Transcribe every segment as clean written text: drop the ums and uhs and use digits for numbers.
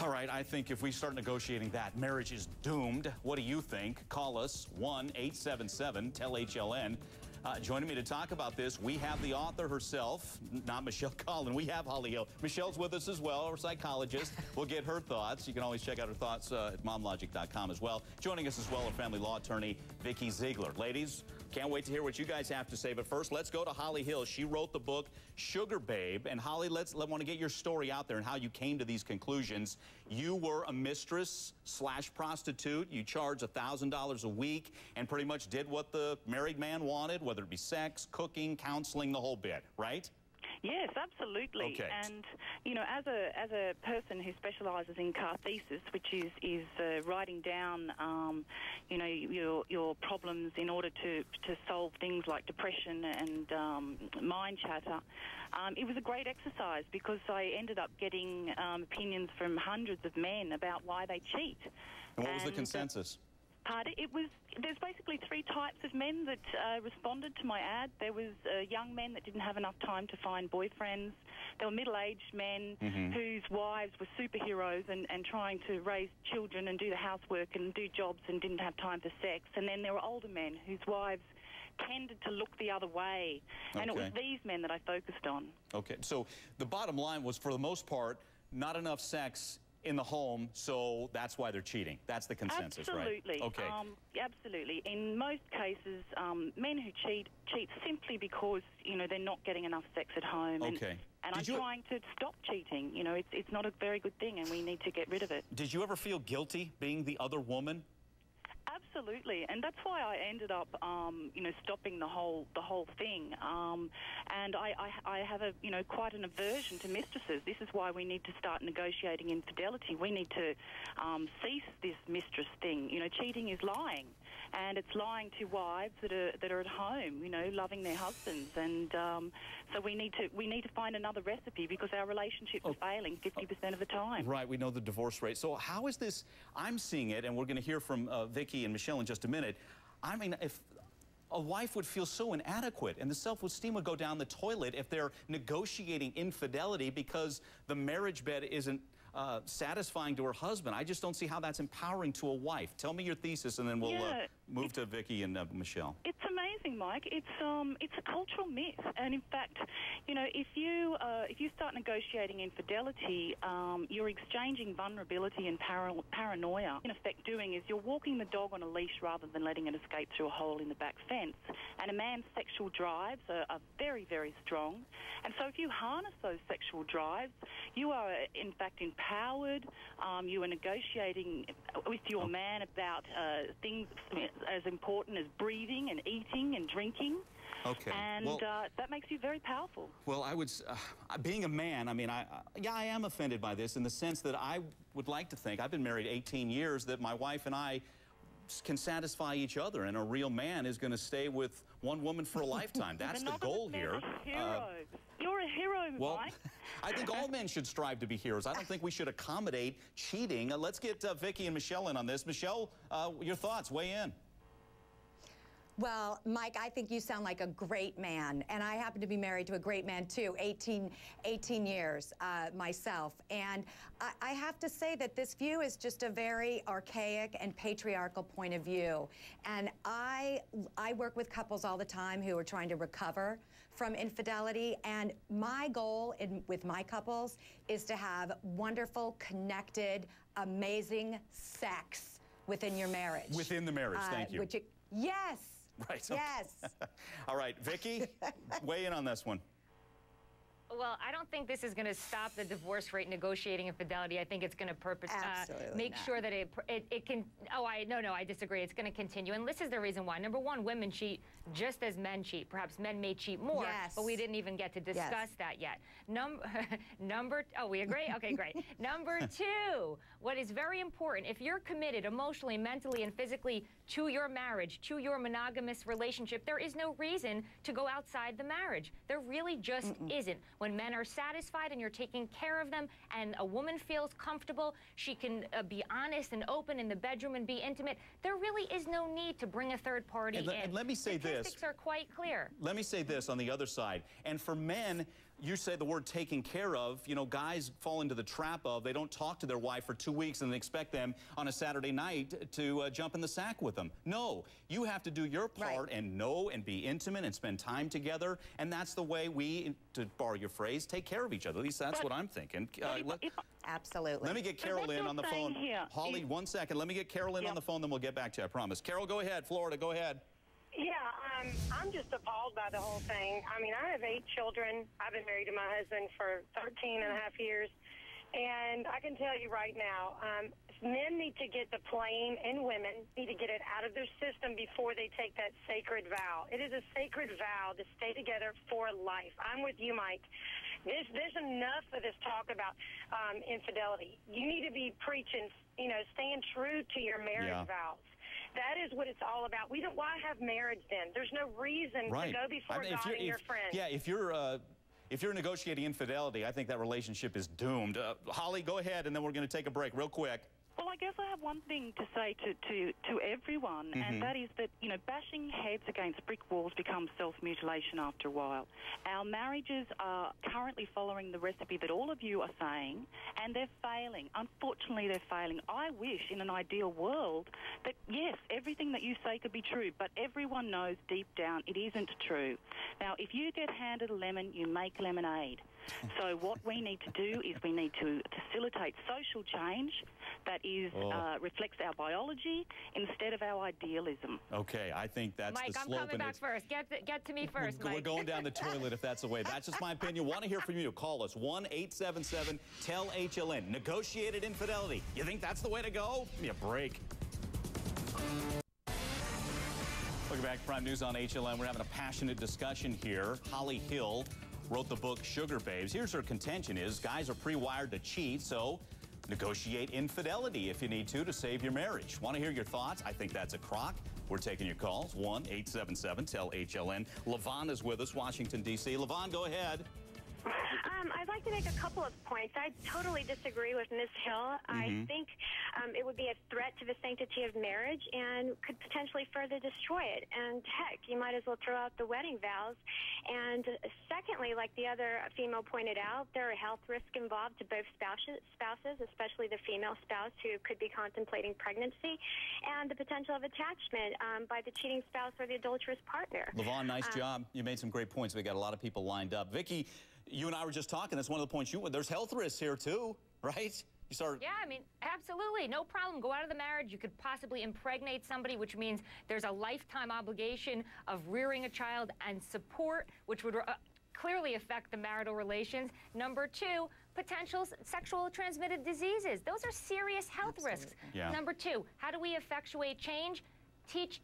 All right, I think if we start negotiating that, marriage is doomed. What do you think? Call us, 1-877-TEL-HLN. Joining me to talk about this, we have the author herself, not Michelle Collin. We have Holly Hill. Michelle's with us as well, our psychologist. We'll get her thoughts. You can always check out her thoughts at momlogic.com as well. Joining us as well, our family law attorney, Vikki Ziegler. Ladies, can't wait to hear what you guys have to say. But first, let's go to Holly Hill. She wrote the book, Sugar Babe. And Holly, want to get your story out there and how you came to these conclusions. You were a mistress/prostitute. You charged $1,000 a week and pretty much did what the married man wanted, whether it be sex, cooking, counseling, the whole bit, right? Yes, absolutely. Okay. And, you know, as a person who specialises in catharsis, which is writing down, you know, your problems in order to solve things like depression and mind chatter, it was a great exercise because I ended up getting opinions from hundreds of men about why they cheat. And what was the consensus? There's basically three types of men that responded to my ad. There was young men that didn't have enough time to find boyfriends. There were middle-aged men whose wives were superheroes and trying to raise children and do the housework and do jobs and didn't have time for sex. And then there were older men whose wives tended to look the other way. And it was these men that I focused on. Okay, so the bottom line was, for the most part, not enough sex in the home, so that's why they're cheating. That's the consensus, absolutely. Right? Okay. Absolutely. In most cases, men who cheat simply because, you know, they're not getting enough sex at home. Okay. And I'm trying to stop cheating. You know, it's not a very good thing, and we need to get rid of it. Did you ever feel guilty being the other woman? Absolutely, and that's why I ended up, you know, stopping the whole thing. And I have quite an aversion to mistresses. This is why we need to start negotiating infidelity. We need to cease this mistress thing. You know, cheating is lying, and it's lying to wives that are at home, you know, loving their husbands. And so we need to find another recipe because our relationships are failing 50% of the time. Right, we know the divorce rate. So how is this? I'm seeing it, and we're going to hear from Vikki and Michelle in just a minute. I mean, if a wife would feel so inadequate and the self-esteem would go down the toilet if they're negotiating infidelity because the marriage bed isn't satisfying to her husband. I just don't see how that's empowering to a wife. Tell me your thesis, and then we'll move to Vikki and Michelle. It's amazing, Mike. It's a cultural myth, and in fact, you know, if you start negotiating infidelity, you're exchanging vulnerability and paranoia. In effect, doing is you're walking the dog on a leash rather than letting it escape through a hole in the back fence. And a man's sexual drives are very, very strong. And so if you harness those sexual drives, you are, in fact, empowered. You are negotiating with your man about things as important as breathing and eating and drinking. Okay. And that makes you very powerful. Well, I would, being a man, I mean, I am offended by this in the sense that I would like to think, I've been married 18 years, that my wife and I can satisfy each other, and a real man is going to stay with one woman for a lifetime. That's the goal here. You're a hero, well, Mike. I think all men should strive to be heroes. I don't think we should accommodate cheating. Let's get Vikki and Michelle in on this. Michelle, your thoughts, weigh in. Well, Mike, I think you sound like a great man, and I happen to be married to a great man, too, 18 years myself. And I have to say that this view is just a very archaic and patriarchal point of view. And I work with couples all the time who are trying to recover from infidelity, and my goal with my couples is to have wonderful, connected, amazing sex within your marriage. Within the marriage, thank you. Yes. Right. Yes. All right, Vikki, weigh in on this one. Well, I don't think this is going to stop the divorce rate negotiating infidelity. I think it's going to make sure that it can. Oh, I disagree. It's going to continue, and this is the reason why. Number one, women cheat just as men cheat. Perhaps men may cheat more, but we didn't even get to discuss that yet. We agree. Okay, great. Number two, what is very important: if you're committed emotionally, mentally, and physically to your marriage, to your monogamous relationship, there is no reason to go outside the marriage. There really just isn't. When men are satisfied and you're taking care of them and a woman feels comfortable, she can be honest and open in the bedroom and be intimate, there really is no need to bring a third party in. And let me say this. Statistics are quite clear. Let me say this on the other side. And for men, you say the word taken care of. You know, guys fall into the trap of they don't talk to their wife for 2 weeks and they expect them on a Saturday night to jump in the sack with them. No, you have to do your part and know and be intimate and spend time together. And that's the way we, to borrow your phrase, take care of each other. At least that's what I'm thinking. Absolutely. Let me get Carol in on the phone. Holly, 1 second. Let me get Carol in on the phone, then we'll get back to you, I promise. Carol, go ahead. Florida, go ahead. Yeah, I'm just appalled by the whole thing. I mean, I have 8 children. I've been married to my husband for 13 and a half years. And I can tell you right now, men need to get the plane, and women need to get it out of their system before they take that sacred vow. It is a sacred vow to stay together for life. I'm with you, Mike. There's enough of this talk about infidelity. You need to be preaching, you know, staying true to your marriage vows. That is what it's all about. Why have marriage then? There's no reason to go before God and your friends. Yeah, if you're negotiating infidelity, I think that relationship is doomed. Holly, go ahead, and then we're going to take a break real quick. Well, I guess I have one thing to say to everyone, and that is that, you know, bashing heads against brick walls becomes self-mutilation after a while. Our marriages are currently following the recipe that all of you are saying, and they're failing. Unfortunately, they're failing. I wish in an ideal world that, yes, everything that you say could be true, but everyone knows deep down it isn't true. Now, if you get handed a lemon, you make lemonade. So what we need to do is we need to facilitate social change that is reflects our biology instead of our idealism. Okay, I think that's Mike, the slope. Mike, I'm coming back first. Get to me first, Mike. We're going down the toilet if that's the way. That's just my opinion. Want to hear from you. Call us, 1-877-TEL-HLN. Negotiated infidelity. You think that's the way to go? Give me a break. Welcome back to Prime News on HLN. We're having a passionate discussion here. Holly Hill wrote the book Sugar Babes. Here's her contention is guys are pre-wired to cheat, so negotiate infidelity if you need to save your marriage. Want to hear your thoughts? I think that's a crock. We're taking your calls, 1-877-TEL-HLN. Levon is with us, Washington, D.C. Levon, go ahead. I'd like to make a couple of points. I totally disagree with Ms. Hill. I think it would be a threat to the sanctity of marriage and could potentially further destroy it. And heck, you might as well throw out the wedding vows. And secondly, like the other female pointed out, there are health risks involved to both spouses, especially the female spouse who could be contemplating pregnancy, and the potential of attachment by the cheating spouse or the adulterous partner. Levon, nice job. You made some great points. We got a lot of people lined up. Vikki, you and I were just talking. That's one of the points there's health risks here too, right? Yeah, I mean, absolutely. No problem. Go out of the marriage. You could possibly impregnate somebody, which means there's a lifetime obligation of rearing a child and support, which would clearly affect the marital relations. Number 2, potential sexual transmitted diseases. Those are serious health risks. Yeah. Number 2, how do we effectuate change? Teach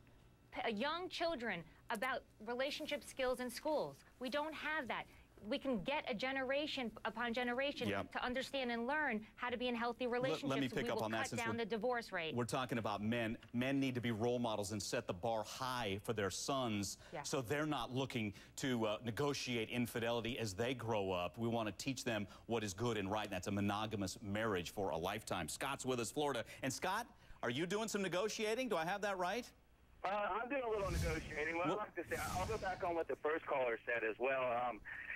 young children about relationship skills in schools. We don't have that. We can get a generation upon generation to understand and learn how to be in healthy relationships. Let me pick up on that. Cut down the divorce rate. We're talking about men. Men need to be role models and set the bar high for their sons, so they're not looking to negotiate infidelity as they grow up. We want to teach them what is good and right, and that's a monogamous marriage for a lifetime. Scott's with us, Florida. And Scott, are you doing some negotiating? Do I have that right? I'm doing a little negotiating. What I'd like to say, I'll go back on what the first caller said as well.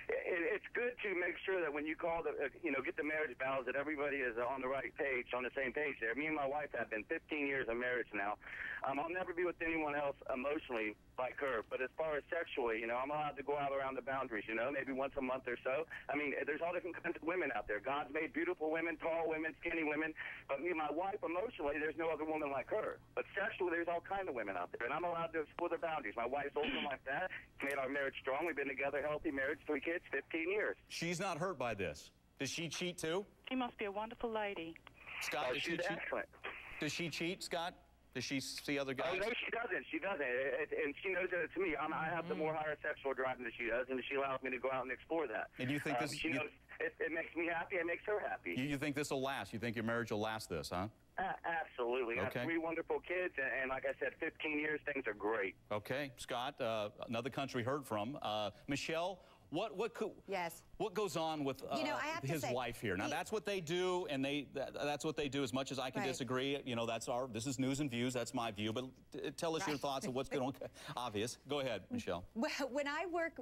It's good to make sure that when you call get the marriage vows, that everybody is on the right page, on the same page there. Me and my wife have been 15 years of marriage now. I'll never be with anyone else emotionally like her, but as far as sexually, I'm allowed to go out around the boundaries, maybe once a month or so. I mean, there's all different kinds of women out there. God's made beautiful women, tall women, skinny women, but me and my wife, emotionally, there's no other woman like her. But sexually, there's all kinds of women out there, and I'm allowed to explore the boundaries. My wife's older like that, made our marriage strong. We've been together, healthy marriage, 3 kids, 15 years. She's not hurt by this. Does she cheat too? She must be a wonderful lady. Scott, does she cheat? Excellent. Does she cheat, Scott? Does she see other guys? Oh, no, she doesn't. She doesn't. And she knows that it's me. I have the more higher sexual drive than she does, and she allows me to go out and explore that. And you think this... She knows it makes me happy. It makes her happy. You think this will last? You think your marriage will last this, huh? Absolutely. Okay. I have 3 wonderful kids, and like I said, 15 years, things are great. Okay. Scott, another country heard from. Michelle, what goes on with his wife here? Now, that's what they do, and that's what they do. As much as I can disagree, this is News and Views. That's my view. But tell us your thoughts of what's going on. Obvious. Go ahead, Michelle. When I work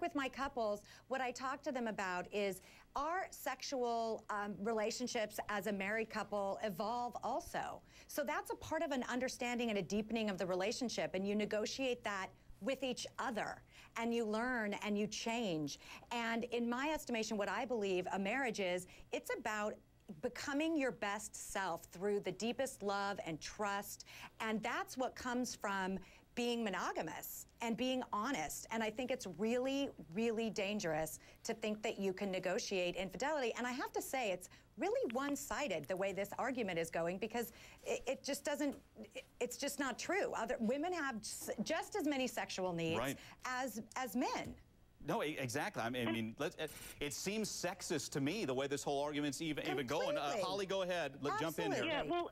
with my couples, what I talk to them about is our sexual relationships as a married couple evolve also. So that's a part of an understanding and a deepening of the relationship, and you negotiate that with each other, and you learn and you change. And in my estimation, what I believe a marriage is, it's about becoming your best self through the deepest love and trust, and that's what comes from being monogamous and being honest. And I think it's really, really dangerous to think that you can negotiate infidelity. And I have to say, it's really one-sided the way this argument is going, because it just doesn't, it's just not true. Women have just as many sexual needs as men. No, exactly. I mean, it seems sexist to me, the way this whole argument's even going. Holly, go ahead. Jump in here. Yeah, well,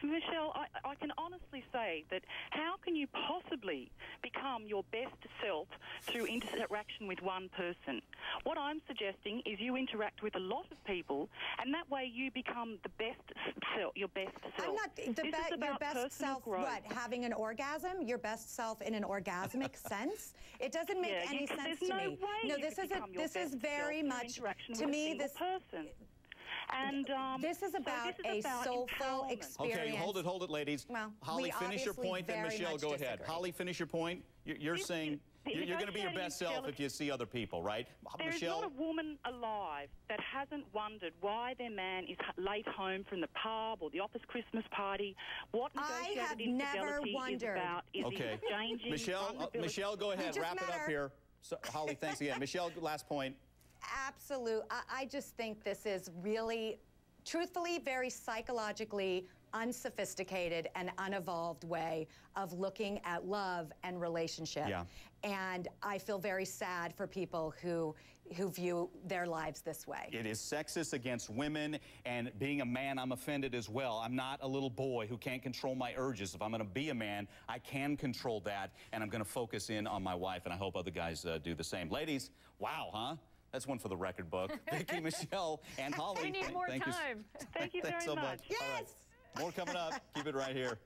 Michelle, I can honestly say that how can you possibly become your best self through interaction with one person? What I'm suggesting is you interact with a lot of people, and that way you become the best self, your best self. I'm not your best self. Growth. What? Having an orgasm? Your best self in an orgasmic sense? It doesn't make any sense to me. No, this is very much to me this person. And this is about a soulful experience. Okay, hold it, ladies. Well, Holly, finish your point, then Michelle, go ahead. Holly, finish your point. You're saying you're going to be your best self if you see other people, right? There's not a woman alive that hasn't wondered why their man is late home from the pub or the office Christmas party. What negotiated infidelity is about is exchanging Michelle, go ahead. Wrap it up here. So, Holly, thanks again. Michelle, last point. Absolute. I just think this is really, truthfully, very psychologically unsophisticated and unevolved way of looking at love and relationship. Yeah. And I feel very sad for people who view their lives this way. It is sexist against women, and being a man, I'm offended as well. I'm not a little boy who can't control my urges. If I'm going to be a man, I can control that, and I'm going to focus in on my wife, and I hope other guys do the same. Ladies, wow, huh? That's one for the record book. Vikki, Michelle, and Holly. We need more time. Thank you very much. much. Yes! Right. More coming up. Keep it right here.